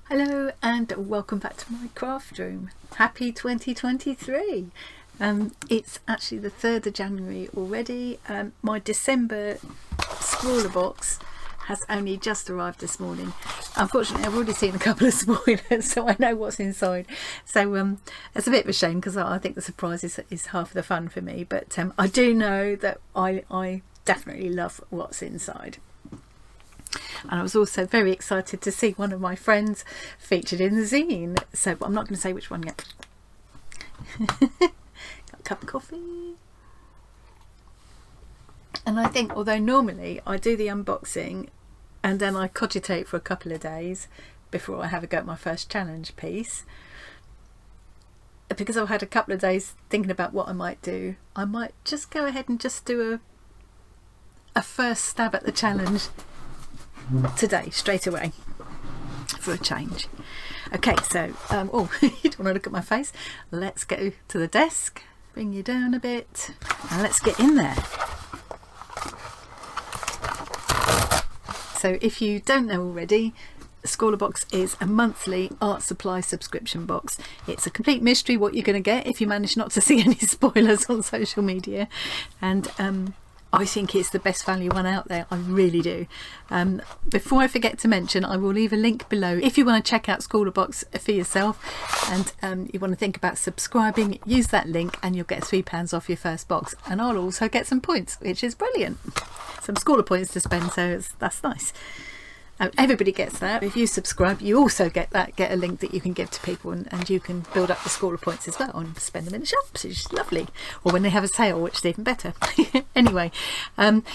Hello and welcome back to my craft room. Happy 2023. It's actually the 3rd of January already. My December Scrawlr box has only just arrived this morning. Unfortunately, I've already seen a couple of spoilers, so I know what's inside. So it's a bit of a shame because I think the surprise is half the fun for me. But I do know that I definitely love what's inside. And I was also very excited to see one of my friends featured in the zine. So I'm not going to say which one yet. Got a cup of coffee. And I think, although normally I do the unboxing and then I cogitate for a couple of days before I have a go at my first challenge piece, because I've had a couple of days thinking about what I might do, I might just go ahead and just do a first stab at the challenge today, straight away, for a change. Okay, so oh, you don't want to look at my face. Let's go to the desk, bring you down a bit, and let's get in there. So if you don't know already, Scrawlr box is a monthly art supply subscription box. It's a complete mystery what you're going to get if you manage not to see any spoilers on social media, and I think it's the best value one out there. I really do. Before I forget to mention, I will leave a link below if you want to check out Scrawlr box for yourself, and you want to think about subscribing. Use that link and you'll get £3 off your first box, and I'll also get some points, which is brilliant. Some Scrawlr points to spend, so that's nice. Everybody gets that. If you subscribe, you also get a link that you can give to people, and you can build up the Scrawlr points as well and spend them in the shops, which is lovely, or when they have a sale, which is even better. Anyway,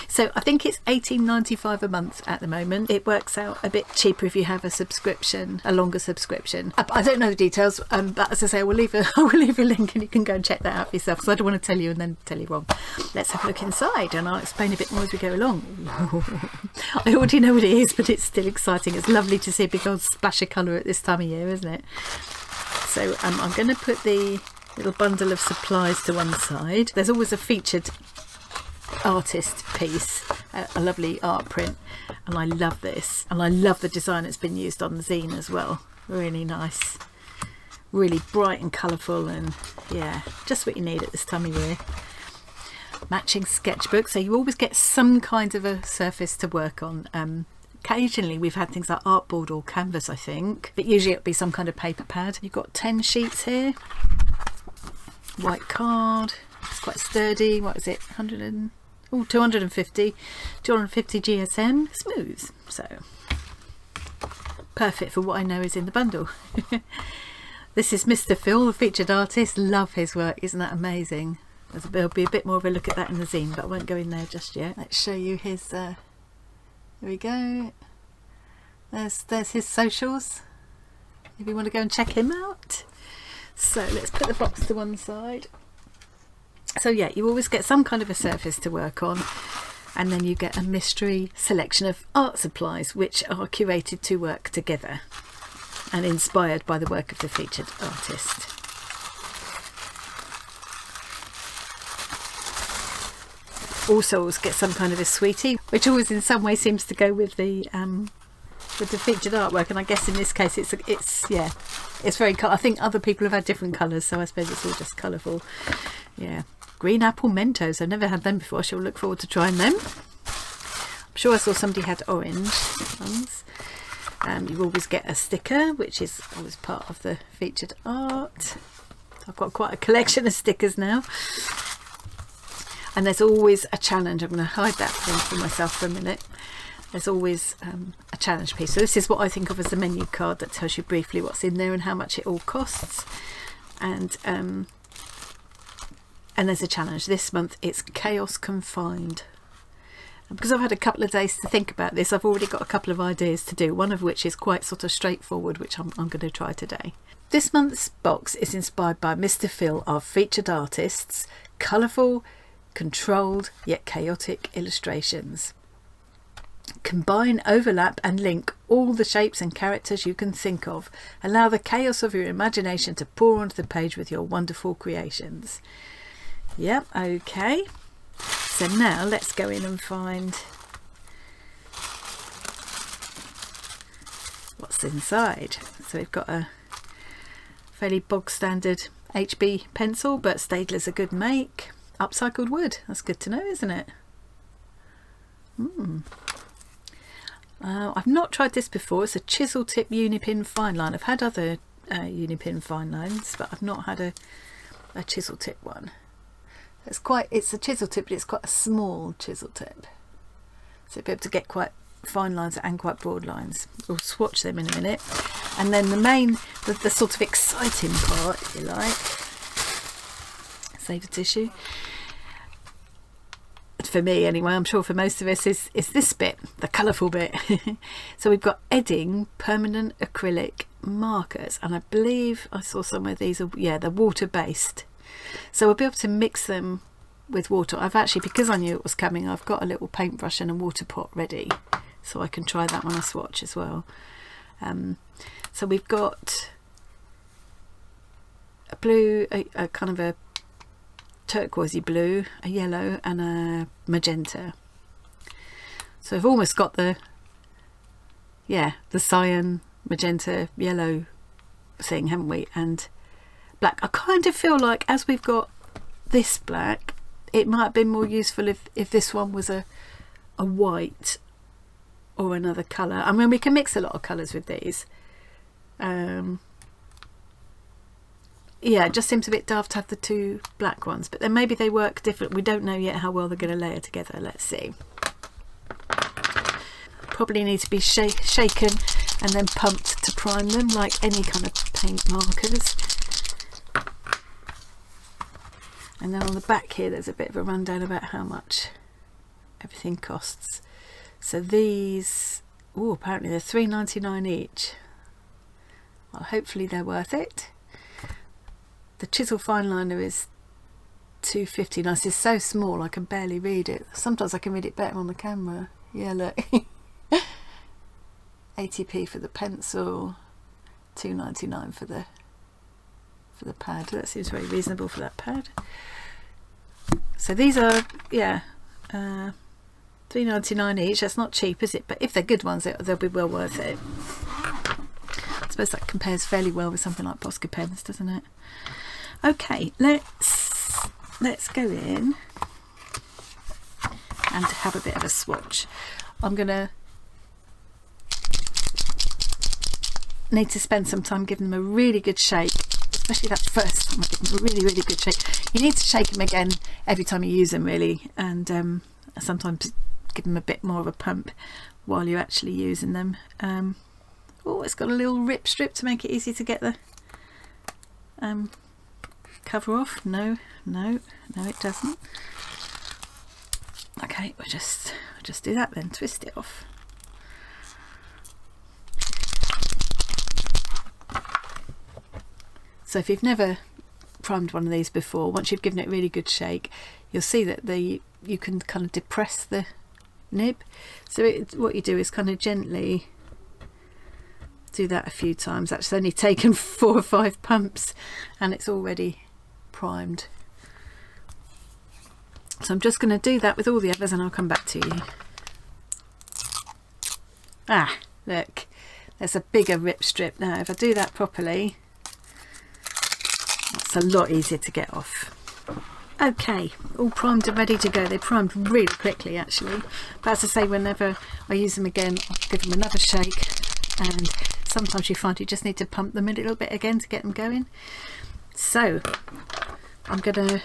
so I think it's £18.95 a month at the moment. It works out a bit cheaper if you have a subscription, a longer subscription. I don't know the details, but as I say, I will leave a link and you can go and check that out for yourself, because I don't want to tell you and then tell you wrong. Let's have a look inside and I'll explain a bit more as we go along. I already know what it is, but it's still exciting. It's lovely to see a big old splash of colour at this time of year, isn't it? So I'm going to put the little bundle of supplies to one side. There's always a featured artist piece, a lovely art print, and I love this, and I love the design that's been used on the zine as well. Really nice, really bright and colourful, and yeah, just what you need at this time of year. Matching sketchbook, so you always get some kind of a surface to work on. Occasionally we've had things like artboard or canvas, I think, but usually it'll be some kind of paper pad. You've got 10 sheets here, white card, it's quite sturdy. What is it, 250 GSM, smooth, so perfect for what I know is in the bundle. This is Mr. Phil, the featured artist. Love his work, isn't that amazing? There'll be a bit more of a look at that in the zine, but I won't go in there just yet. Let's show you his there we go, there's his socials if you want to go and check him out. So let's put the box to one side. So yeah, you always get some kind of a surface to work on, and then you get a mystery selection of art supplies which are curated to work together and inspired by the work of the featured artist. Also always get some kind of a sweetie, which always in some way seems to go with the featured artwork, and I guess in this case it's very I think other people have had different colours, so I suppose it's all just colourful. Yeah, green apple Mentos, I've never had them before. I shall look forward to trying them. I'm sure I saw somebody had orange ones. You always get a sticker, which is always part of the featured art. I've got quite a collection of stickers now. And there's always a challenge. I'm going to hide that for myself for a minute. There's always a challenge piece. So this is what I think of as the menu card that tells you briefly what's in there and how much it all costs. And there's a challenge. This month it's Chaos Confined. And because I've had a couple of days to think about this, I've already got a couple of ideas to do, one of which is quite sort of straightforward, which I'm going to try today. This month's box is inspired by Mr. Phil, our featured artist's colourful, controlled yet chaotic illustrations. Combine, overlap and link all the shapes and characters you can think of. Allow the chaos of your imagination to pour onto the page with your wonderful creations. Yep, okay. So now let's go in and find what's inside. So we've got a fairly bog standard HB pencil, but Staedtler's a good make. Upcycled wood, that's good to know, isn't it? I've not tried this before. It's a chisel tip unipin fine line. I've had other unipin fine lines, but I've not had a chisel tip one. It's a chisel tip, but it's quite a small chisel tip, so you'll be able to get quite fine lines and quite broad lines. We'll swatch them in a minute. And then the sort of exciting part, if you like, save the tissue, for me anyway, I'm sure for most of us, is this bit, the colourful bit. So we've got Edding permanent acrylic markers, and I believe I saw some of these are, yeah, they're water based, so we'll be able to mix them with water. I've actually, because I knew it was coming, I've got a little paintbrush and a water pot ready, so I can try that when I swatch as well. So we've got a blue, a kind of a turquoisey blue, a yellow and a magenta. So we've almost got the cyan, magenta, yellow thing, haven't we? And black. I kind of feel like as we've got this black, it might have been more useful if this one was a white or another colour. I mean, we can mix a lot of colours with these. Yeah, it just seems a bit daft to have the two black ones, but then maybe they work different. We don't know yet how well they're going to layer together. Let's see. Probably need to be shaken and then pumped to prime them, like any kind of paint markers. And then on the back here there's a bit of a rundown about how much everything costs. So these, oh, apparently they're $3.99 each. Well, hopefully they're worth it. The chisel fine liner is $2.50. Now, this is so small I can barely read it. Sometimes I can read it better on the camera. Yeah, look. 80p for the pencil, $2.99 for the pad. That seems very reasonable for that pad. So these are, yeah, $3.99 each. That's not cheap, is it? But if they're good ones, they'll be well worth it. I suppose that compares fairly well with something like Posca pens, doesn't it? Okay, let's go in and have a bit of a swatch. I'm gonna need to spend some time giving them a really good shake, especially that first time I give them a really, really good shake. You need to shake them again every time you use them, really, and sometimes give them a bit more of a pump while you're actually using them. Oh, it's got a little rip strip to make it easy to get the cover off. No, it doesn't. Okay, we'll just do that then, twist it off. So if you've never primed one of these before, once you've given it a really good shake, you'll see that you can kind of depress the nib. So what you do is kind of gently do that a few times. That's only taken 4 or 5 pumps and it's already primed. So I'm just going to do that with all the others and I'll come back to you. Ah, look, there's a bigger rip strip now. If I do that properly, it's a lot easier to get off. Okay, all primed and ready to go. They primed really quickly actually, but as I say, whenever I use them again, I'll give them another shake, and sometimes you find you just need to pump them a little bit again to get them going. So I'm gonna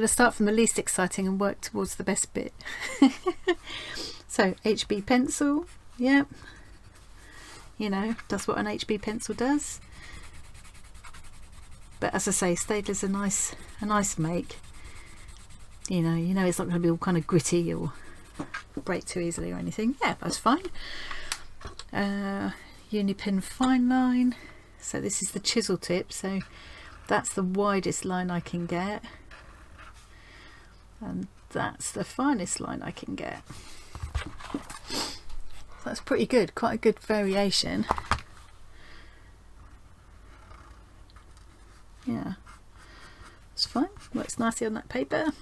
start from the least exciting and work towards the best bit. So HB pencil, yeah, you know, does what an HB pencil does. But as I say, Staedtler's a nice make. You know it's not going to be all kind of gritty or break too easily or anything. Yeah, that's fine. Unipin fine line. So this is the chisel tip. So that's the widest line I can get, and that's the finest line I can get. So that's pretty good. Quite a good variation. Yeah, it's fine, works nicely on that paper.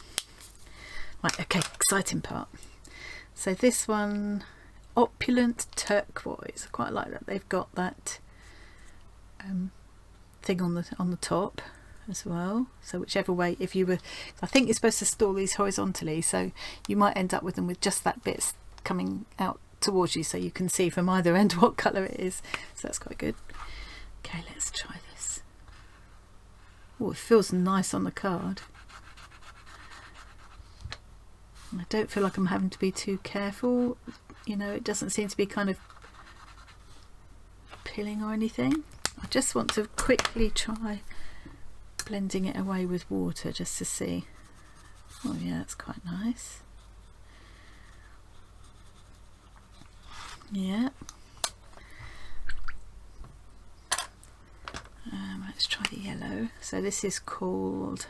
Right, okay, exciting part. So this one Opulent Turquoise. I quite like that they've got that thing on the top as well. So whichever way, if you were, I think you're supposed to store these horizontally, so you might end up with them with just that bit coming out towards you, so you can see from either end what colour it is. So that's quite good. Okay, let's try this. Oh, it feels nice on the card. I don't feel like I'm having to be too careful, you know, it doesn't seem to be kind of pilling or anything. I just want to quickly try blending it away with water just to see. Oh yeah, that's quite nice. Yeah. Let's try the yellow. So this is called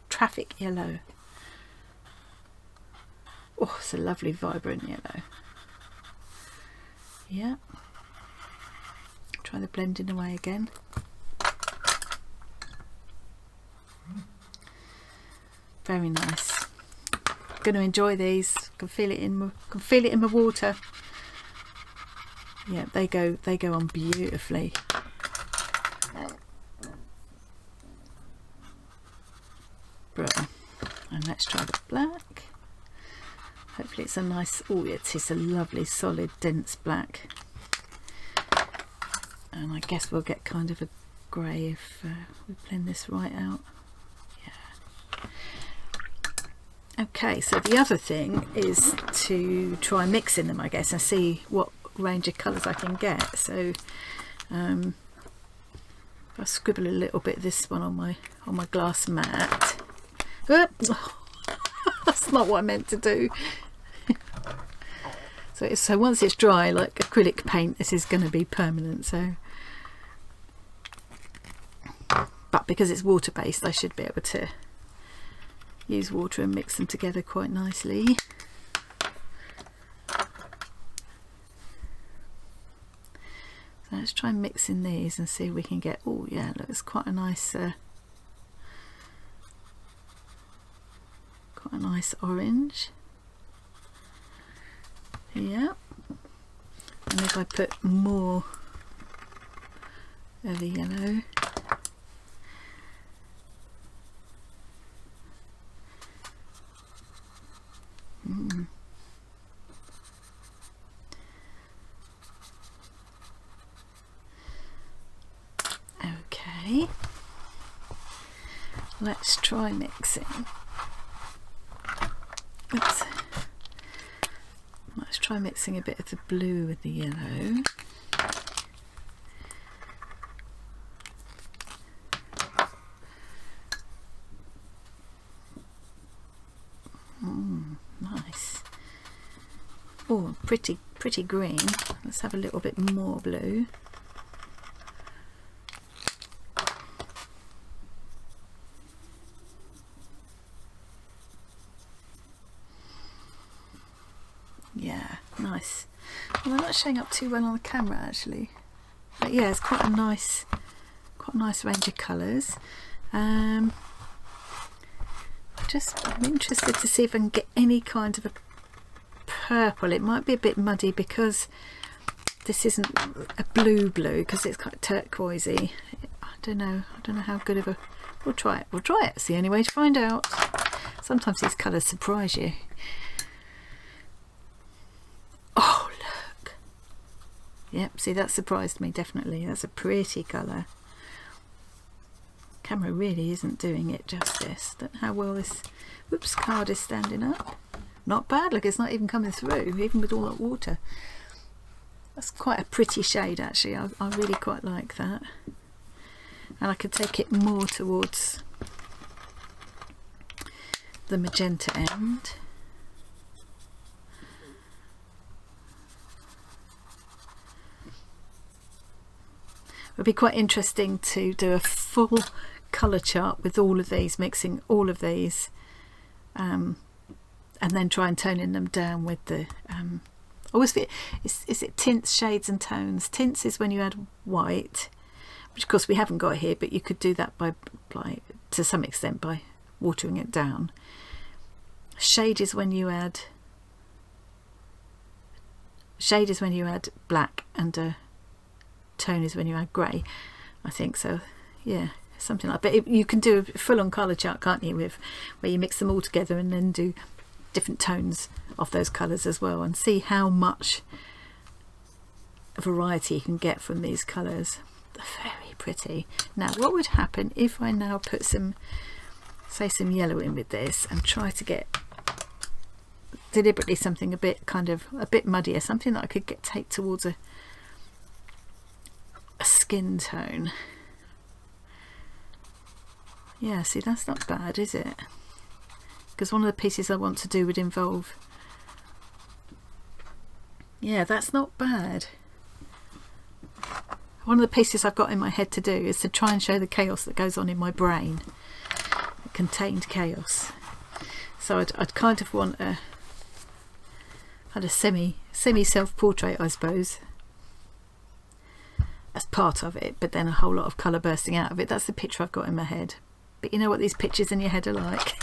Traffic Yellow. Oh, it's a lovely vibrant yellow. Yeah. Try the blending away again. Very nice. Going to enjoy these. Can feel it in my water. Yeah, they go on beautifully. Brilliant. And let's try the black. Hopefully it's a nice, oh it is a lovely solid dense black. And I guess we'll get kind of a grey if we blend this right out. Yeah. Okay, so the other thing is to try mixing them, I guess, and see what range of colours I can get. So I'll scribble a little bit of this one on my glass mat. Oh, that's not what I meant to do. So once it's dry, like acrylic paint, this is going to be permanent. So, but because it's water based, I should be able to use water and mix them together quite nicely. So let's try mixing these and see if we can get, oh yeah, look, it's quite a nice orange. Yeah, and if I put more of the yellow, okay, let's try mixing. Oops. Let's try mixing a bit of the blue with the yellow. Nice. Oh, pretty green. Let's have a little bit more blue. Yeah, nice. Well, they're not showing up too well on the camera actually, but yeah, it's quite a nice range of colours. I'm interested to see if I can get any kind of a purple. It might be a bit muddy because this isn't a blue because it's quite turquoisey. I don't know how good of a. We'll try it. It's the only way to find out. Sometimes these colours surprise you. Oh look, yep, see that surprised me definitely. That's a pretty colour. Camera really isn't doing it justice. Don't know how well this card is standing up. Not bad, look, it's not even coming through even with all that water. That's quite a pretty shade actually. I really quite like that, and I could take it more towards the magenta end. It would be quite interesting to do a full colour chart with all of these, mixing all of these, and then try and toning them down with the always is it tints, shades and tones. Tints is when you add white, which of course we haven't got here, but you could do that by to some extent by watering it down. Shade is when you add black, and tone is when you add grey, I think. So yeah, something like. But you can do a full-on colour chart, can't you, with where you mix them all together and then do different tones of those colours as well, and see how much variety you can get from these colours. They're very pretty. Now, what would happen if I now put some, say, some yellow in with this and try to get deliberately something a bit muddier, something that I could take towards a skin tone. Yeah, see, that's not bad, is it? Because one of the pieces I want to do would involve, yeah, that's not bad. One of the pieces I've got in my head to do is to try and show the chaos that goes on in my brain, the contained chaos. So I'd kind of want a semi self-portrait, I suppose, as part of it, but then a whole lot of colour bursting out of it. That's the picture I've got in my head. But you know what these pictures in your head are like.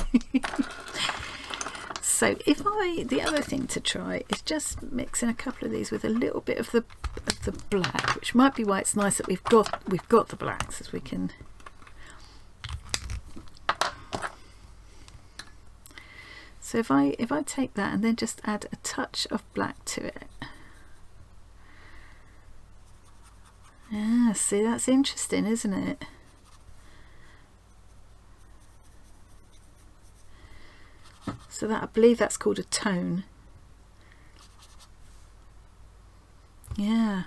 So the other thing to try is just mixing a couple of these with a little bit of the black, which might be why it's nice that we've got the blacks, as we can. So if I take that and then just add a touch of black to it. Yeah, see, that's interesting, isn't it? So that, I believe that's called a tone. Yeah.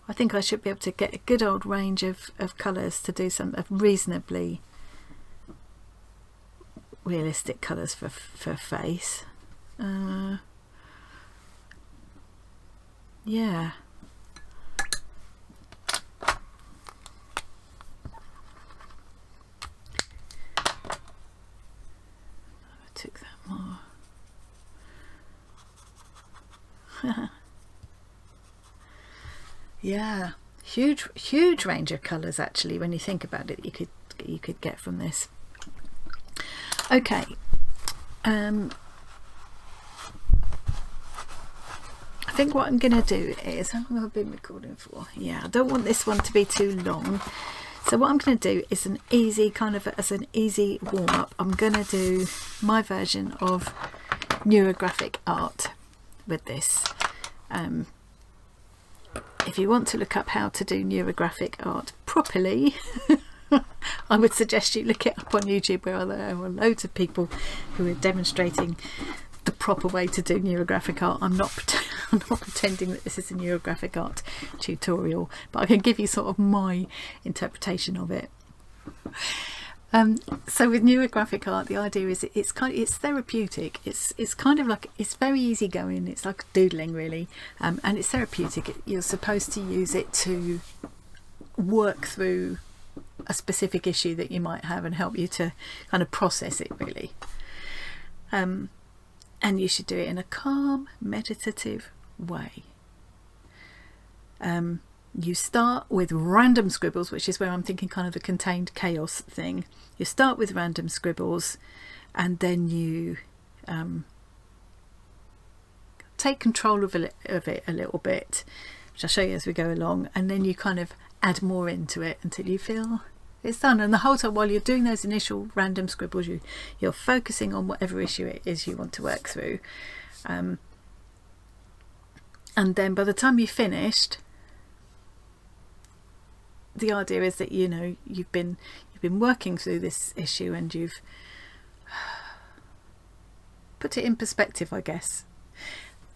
I think I should be able to get a good old range of colours to do some reasonably realistic colours for face. Yeah. Took that more. Yeah, huge range of colours actually, when you think about it, you could get from this. Okay, I think what I'm going to do is, how long have I been recording for? Yeah, I don't want this one to be too long. So what I'm going to do is an easy warm-up. I'm going to do my version of neurographic art with this. If you want to look up how to do neurographic art properly, I would suggest you look it up on YouTube, where there are loads of people who are demonstrating the proper way to do neurographic art. I'm not pretending that this is a neurographic art tutorial, but I can give you sort of my interpretation of it. So with neurographic art, the idea is it's therapeutic. It's kind of like, it's very easygoing. It's like doodling really, and it's therapeutic. You're supposed to use it to work through a specific issue that you might have and help you to kind of process it really. And you should do it in a calm, meditative way. You start with random scribbles, which is where I'm thinking kind of the contained chaos thing. You start with random scribbles, and then you take control of it a little bit, which I'll show you as we go along, and then you kind of add more into it until you feel it's done. And the whole time while you're doing those initial random scribbles, you're focusing on whatever issue it is you want to work through, and then by the time you've finished, the idea is that you've been working through this issue and you've put it in perspective, I guess.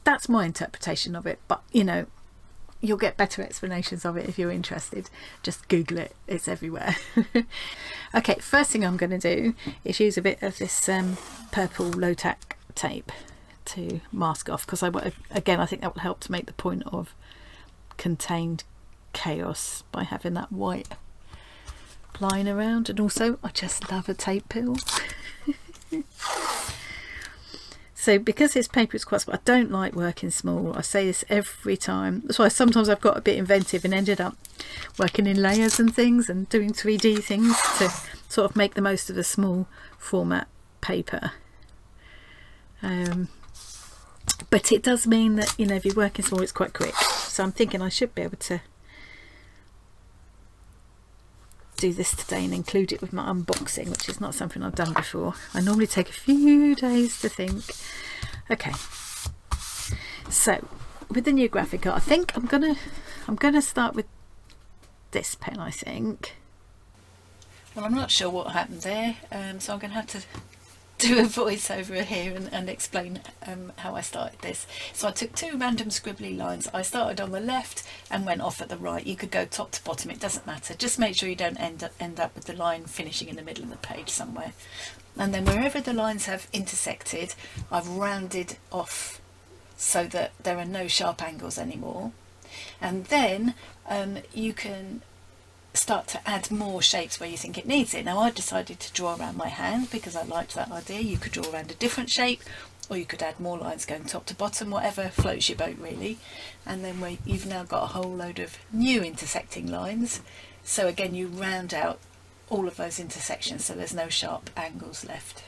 That's my interpretation of it, but you'll get better explanations of it if you're interested. Just Google it, it's everywhere. Okay, first thing I'm going to do is use a bit of this purple low-tack tape to mask off, because I think that will help to make the point of contained chaos by having that white line around. And also, I just love a tape pill. So because this paper is quite small, I don't like working small. I say this every time. That's why sometimes I've got a bit inventive and ended up working in layers and things and doing 3D things to sort of make the most of a small format paper. But it does mean that, you know, if you're working small, it's quite quick. So I'm thinking I should be able to do this today and include it with my unboxing, which is not something I've done before. I normally take a few days to think. Okay, so with the new graphic art, I think I'm gonna start with this pen, I think. Well, I'm not sure what happened there, so I'm gonna have to do a voiceover here and explain how I started this. So I took two random scribbly lines. I started on the left and went off at the right. You could go top to bottom, it doesn't matter. Just make sure you don't end up with the line finishing in the middle of the page somewhere. And then wherever the lines have intersected, I've rounded off so that there are no sharp angles anymore. And then you can start to add more shapes where you think it needs it. Now I decided to draw around my hand because I liked that idea. You could draw around a different shape, or you could add more lines going top to bottom, whatever floats your boat really. And then you've now got a whole load of new intersecting lines, so again you round out all of those intersections so there's no sharp angles left.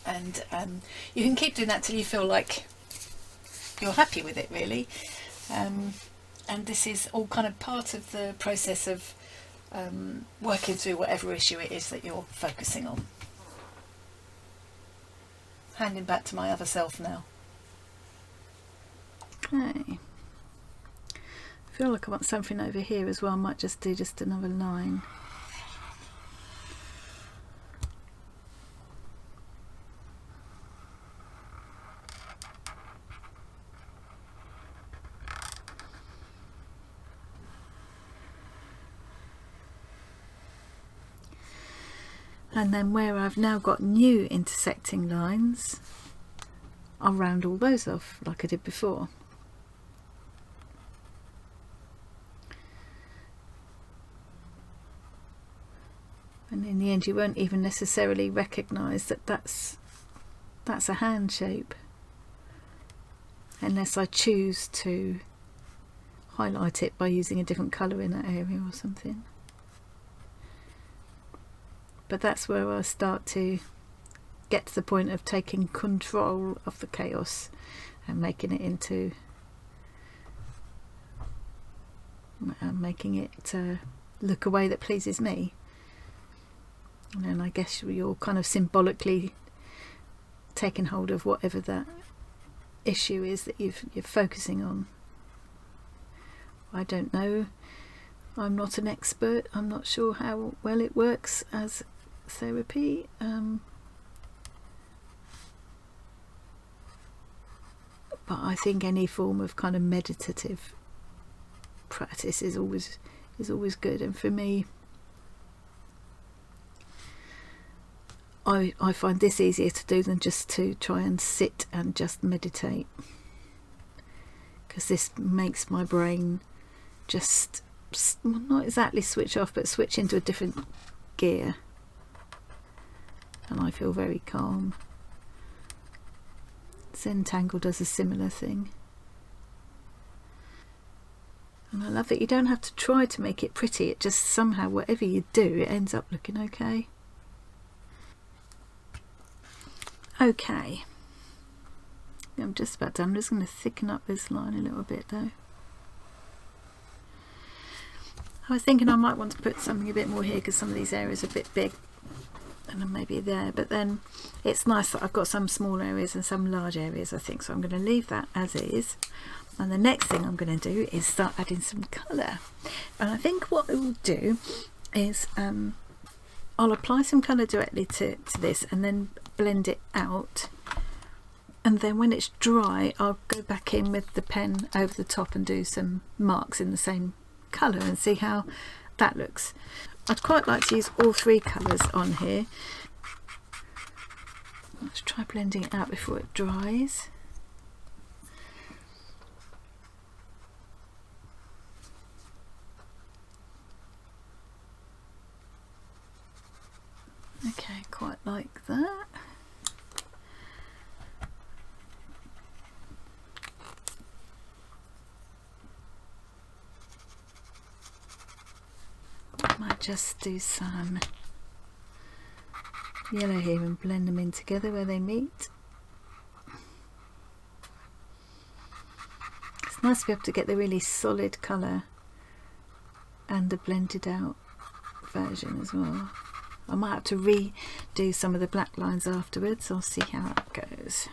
And you can keep doing that till you feel like you're happy with it really. And this is all kind of part of the process of working through whatever issue it is that you're focusing on. Handing back to my other self now. Okay. I feel like I want something over here as well. I might just do just another line. And then where I've now got new intersecting lines, I'll round all those off like I did before. And in the end you won't even necessarily recognise that that's a hand shape, unless I choose to highlight it by using a different colour in that area or something. But that's where I start to get to the point of taking control of the chaos and making it into making it look a way that pleases me. And then I guess you're kind of symbolically taking hold of whatever that issue is that you're focusing on. I don't know, I'm not an expert, I'm not sure how well it works as therapy, but I think any form of kind of meditative practice is always good. And for me, I find this easier to do than just to try and sit and just meditate, because this makes my brain just not exactly switch off, but switch into a different gear, and I feel very calm. Zentangle does a similar thing, and I love that you don't have to try to make it pretty. It just somehow, whatever you do, it ends up looking okay. Okay, I'm just about done. I'm just going to thicken up this line a little bit though. I was thinking I might want to put something a bit more here because some of these areas are a bit big, and then maybe there, but then it's nice that I've got some small areas and some large areas, I think, so I'm going to leave that as is. And the next thing I'm going to do is start adding some colour, and I think what I will do is I'll apply some colour directly to this and then blend it out, and then when it's dry I'll go back in with the pen over the top and do some marks in the same colour and see how that looks. I'd quite like to use all three colours on here. Let's try blending it out before it dries. Okay, quite like that. Might just do some yellow here and blend them in together where they meet. It's nice to be able to get the really solid colour and the blended out version as well. I might have to redo some of the black lines afterwards. I'll see how that goes.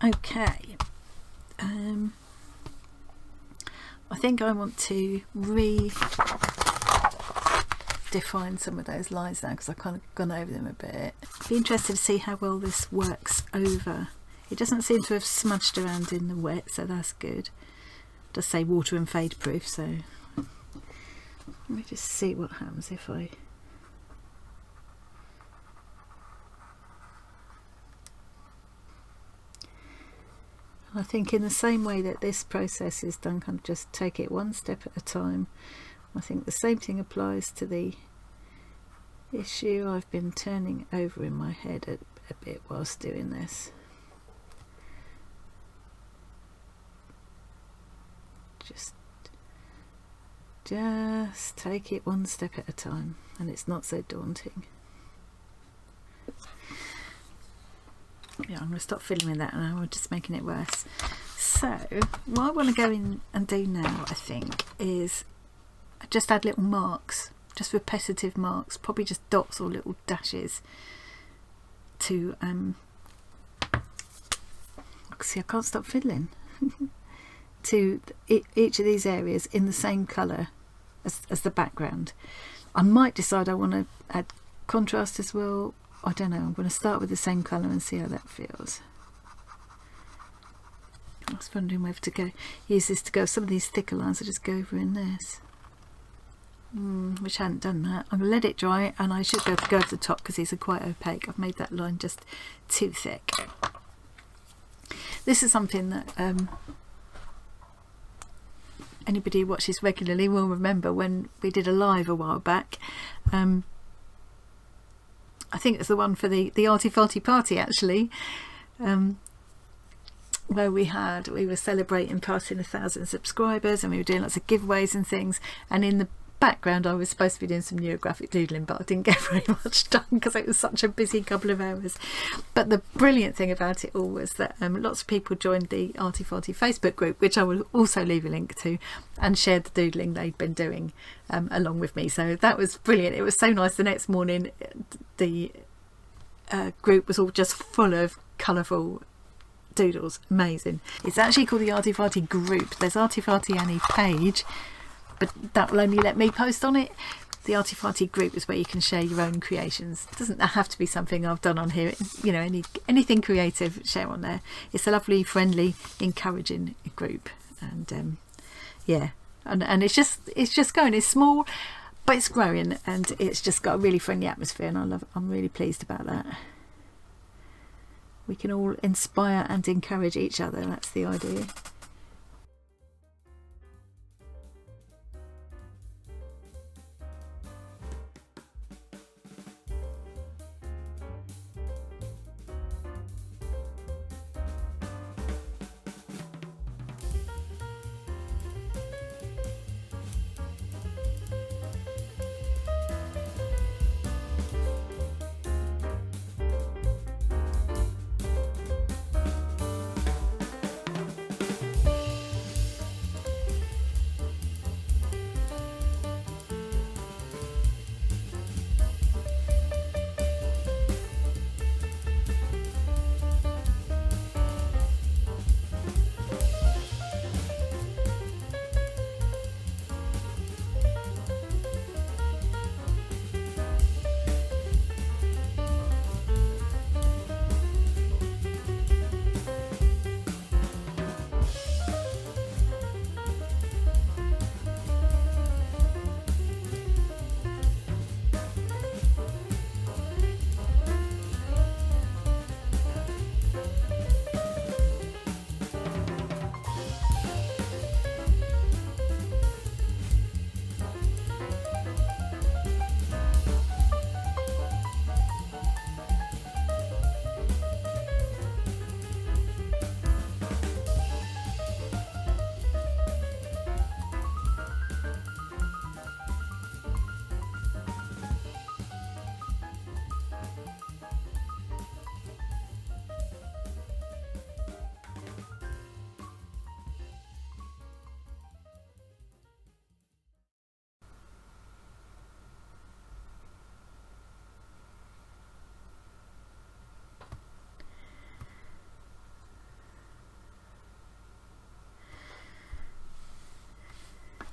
Okay, I think I want to define some of those lines now because I've kind of gone over them a bit. Be interested to see how well this works over. It doesn't seem to have smudged around in the wet, so that's good. It does say water and fade proof, so let me just see what happens if I think in the same way that this process is done, kind of just take it one step at a time. I think the same thing applies to the issue I've been turning over in my head a bit whilst doing this. Just take it one step at a time, and it's not so daunting. Yeah, I'm going to stop fiddling with that now, I'm just making it worse. So what I want to go in and do now, I think, is just add little marks, just repetitive marks, probably just dots or little dashes to see, I can't stop fiddling to each of these areas in the same colour as the background. I might decide I want to add contrast as well. I don't know, I'm going to start with the same colour and see how that feels. I was wondering whether to use this to go some of these thicker lines. I just go over in this, which I hadn't done that. I'm going to let it dry, and I should be able to go over the top because these are quite opaque. I've made that line just too thick. This is something that anybody who watches regularly will remember when we did a live a while back. I think it's the one for the Arty Farty party actually, where we were celebrating passing 1,000 subscribers, and we were doing lots of giveaways and things, and in the background I was supposed to be doing some neurographic doodling, but I didn't get very much done because it was such a busy couple of hours. But the brilliant thing about it all was that lots of people joined the Arty Farty Facebook group, which I will also leave a link to, and shared the doodling they'd been doing along with me. So that was brilliant. It was so nice. The next morning the group was all just full of colourful doodles. Amazing. It's actually called the Arty Farty group. There's Arty Farty Annie page, but that will only let me post on it. The Arty Farty group is where you can share your own creations. It doesn't have to be something I've done on here. You know, anything creative, share on there. It's a lovely, friendly, encouraging group, and yeah, and it's just going. It's small, but it's growing, and it's just got a really friendly atmosphere, and I'm really pleased about that. We can all inspire and encourage each other. That's the idea.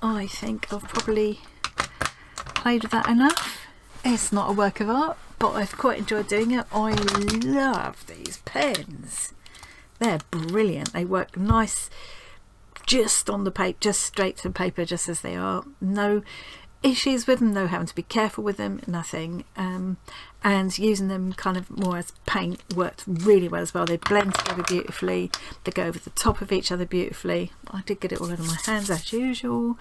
I think I've probably played with that enough. It's not a work of art, but I've quite enjoyed doing it. I love these pens. They're brilliant. They work nice just on the paper, just straight to the paper, just as they are. No issues with them, no having to be careful with them, nothing. And using them kind of more as paint worked really well as well. They blend together beautifully, they go over the top of each other beautifully. I did get it all over my hands as usual.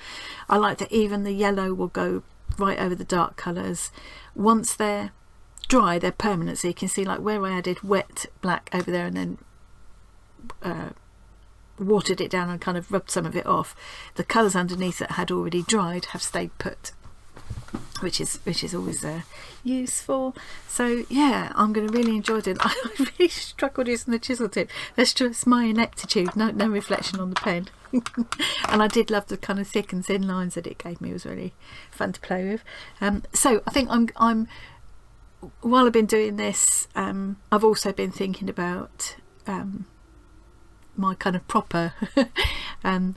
I like that even the yellow will go right over the dark colours. Once they're dry, they're permanent, so you can see like where I added wet black over there and then watered it down and kind of rubbed some of it off, the colours underneath that had already dried have stayed put, which is always useful. So yeah, I'm going to really enjoy it. I really struggled using the chisel tip. That's just my ineptitude. No reflection on the pen. And I did love the kind of thick and thin lines that it gave me. It was really fun to play with. So I think I'm while I've been doing this, I've also been thinking about my kind of proper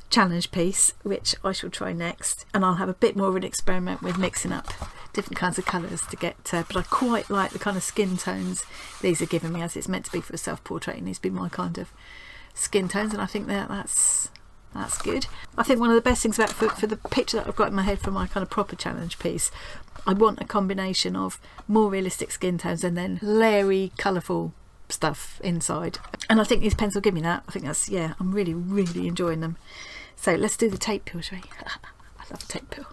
challenge piece, which I shall try next, and I'll have a bit more of an experiment with mixing up different kinds of colours to get but I quite like the kind of skin tones these are giving me, as it's meant to be for a self-portrait, and these be my kind of skin tones, and I think that's good. I think one of the best things about for the picture that I've got in my head for my kind of proper challenge piece, I want a combination of more realistic skin tones and then lairy, colourful stuff inside, and I think these pens will give me that. I think that's, yeah, I'm really enjoying them. So let's do the tape peel, shall we? I love tape peel.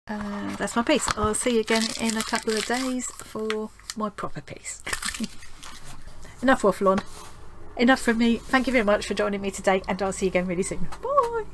that's my piece. I'll see you again in a couple of days for my proper piece. Enough waffle on. Enough from me. Thank you very much for joining me today, and I'll see you again really soon. Bye.